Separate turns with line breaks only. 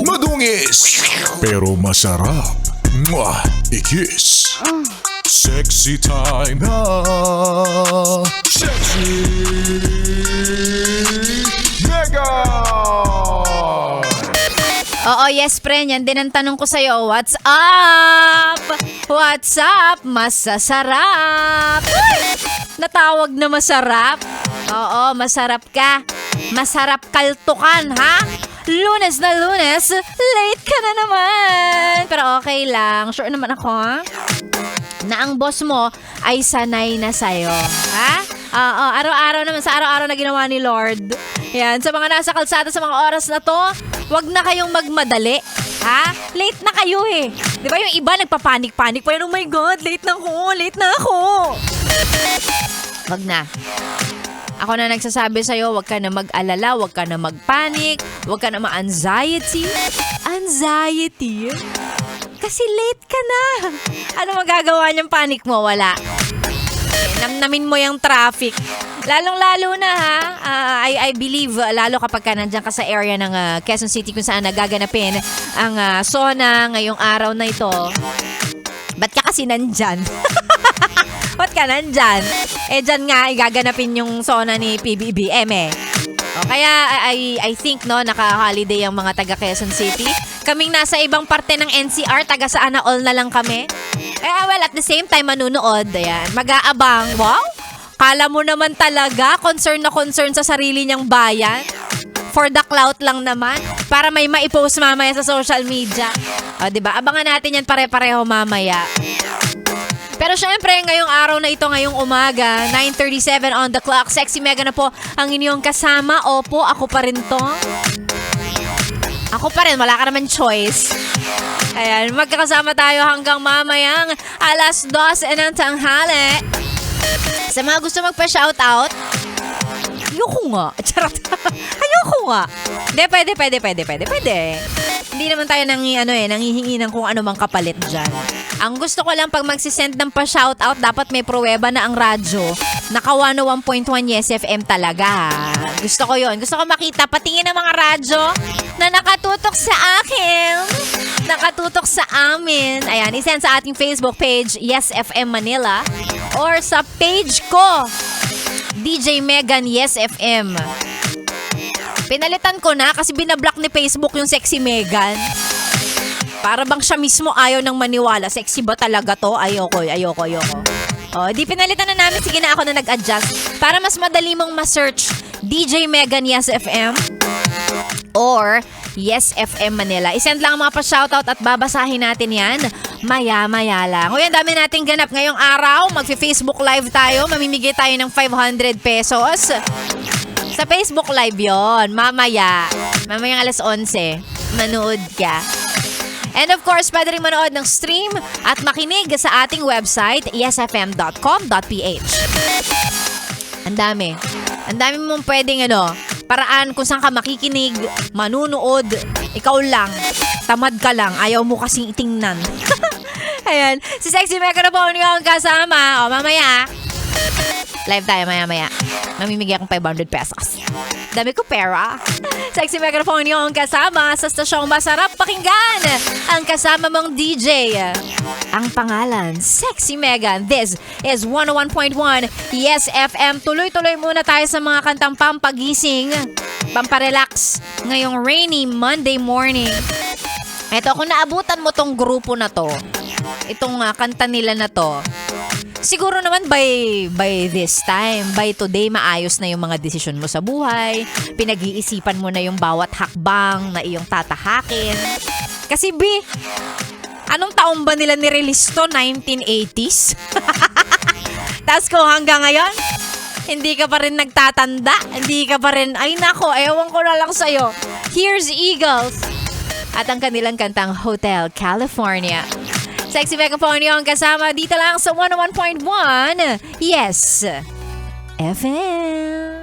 Madungis pero masarap. Mwah! I-kiss. Sexy time na. Sexy Mega.
Oo, yes, friend. Yan din ang tanong ko sa'yo. What's up? What's up? Masasarap. Uy! Natawag na masarap. Oo, masarap ka. Masarap kaltukan, ha? Lunes na Lunes, late ka na naman. Pero okay lang. Sure naman ako, ha? Na ang boss mo ay sanay na sa'yo. Ha? Oo, araw-araw naman, sa araw-araw na ginawa ni Lord. Yan, sa mga nasa kalsada sa mga oras na to, wag na kayong magmadali. Ha? Late na kayo eh. Di ba yung iba nagpapanik-panik pa yun, oh my God, late na ako. Wag na. Ako na nagsasabi sa'yo, wag ka na mag-alala, wag ka na mag-panic, wag ka na ma-anxiety. Anxiety? Kasi late ka na. Ano magagawa niyang panic mo? Wala. Namnamin mo yung traffic. Lalong-lalo na ha, I believe, lalo kapag ka nandyan ka sa area ng Quezon City kung saan nagaganapin ang SONA ngayong araw na ito. Ba't ka kasi nandyan? Ba't ka nandyan? Dyan nga, gaganapin yung SONA ni PBBM eh. O, kaya I think, no, naka-holiday ang mga taga Quezon City. Kaming nasa ibang parte ng NCR, taga Sana All na lang kami. Well, at the same time, manunood. Ayan, mag-aabang. Wow! Kala mo naman talaga, concern na concern sa sarili niyang bayan. For the clout lang naman. Para may maipost mamaya sa social media. O, diba? Abangan natin yan pare-pareho mamaya. Pero syempre, ngayong araw na ito, ngayong umaga, 9:37 on the clock. Sexy Mega na po ang inyong kasama. Opo, ako pa rin to. Ako pa rin, wala ka naman choice. Ayan, magkakasama tayo hanggang mamayang 2:00 ng tanghali. Sa mga gusto magpa-shoutout, ayoko nga. Charot. Ayoko nga. Hindi, pwede. Hindi naman tayo nanghihingi ng kung ano mang kapalit dyan. Ang gusto ko lang pag magsisend ng pa-shoutout, dapat may pruweba na ang radyo. Naka 101.1 Yes FM talaga. Gusto ko yun. Gusto ko makita, patingin ng mga radyo na nakatutok sa akin. Nakatutok sa amin. Ayan, isend sa ating Facebook page, Yes FM Manila. Or sa page ko, DJ Megan Yes FM. Pinalitan ko na kasi binablock ni Facebook yung Sexy Megan. Para bang siya mismo ayaw nang maniwala. Sexy ba talaga to? Ayoko. O, di pinalitan na namin. Sige na, ako na nag-adjust. Para mas madali mong ma-search DJ Megan Yes FM or Yes FM Manila. Isend lang ang mga pa-shoutout at babasahin natin yan maya-maya lang. Ngayon, dami nating ganap ngayong araw. Magfi-Facebook Live tayo. Mamimigay tayo ng 500 pesos. Sa Facebook Live yon, mamaya. Mamayang 11:00. Manood ka. And of course, pwede rin manood ng stream at makinig sa ating website, yesfm.com.ph. Ang dami. Ang dami mong pwedeng paraan kung saan ka makikinig, manunood. Ikaw lang. Tamad ka lang. Ayaw mo kasing itingnan. Ayan. Si Sexy Mega na po ang kasama. O, mamaya. Live tayo maya-maya. Mamimigay akong 500 pesos. Dami ko pera. Sexy Mega na po ang kasama sa stasyong masarap pakinggan. Ang kasama mong DJ. Ang pangalan, Sexy Mega. This is 101.1 Yes FM. Tuloy-tuloy muna tayo sa mga kantang pampagising, pamparelax ngayong rainy Monday morning. Eto, kung naabutan mo tong grupo na to, itong kanta nila na to, siguro naman by this time, by today, maayos na yung mga desisyon mo sa buhay. Pinag-iisipan mo na yung bawat hakbang na iyong tatahakin. Kasi anong taon ba nila nirelease to? 1980s? Tapos kung hanggang ngayon, hindi ka pa rin nagtatanda. Hindi ka pa rin, ay nako, ewan ko na lang sa'yo. Here's Eagles. At ang kanilang kantang Hotel California. Sexy Mega po ang kasama dito lang sa 101.1 Yes FM.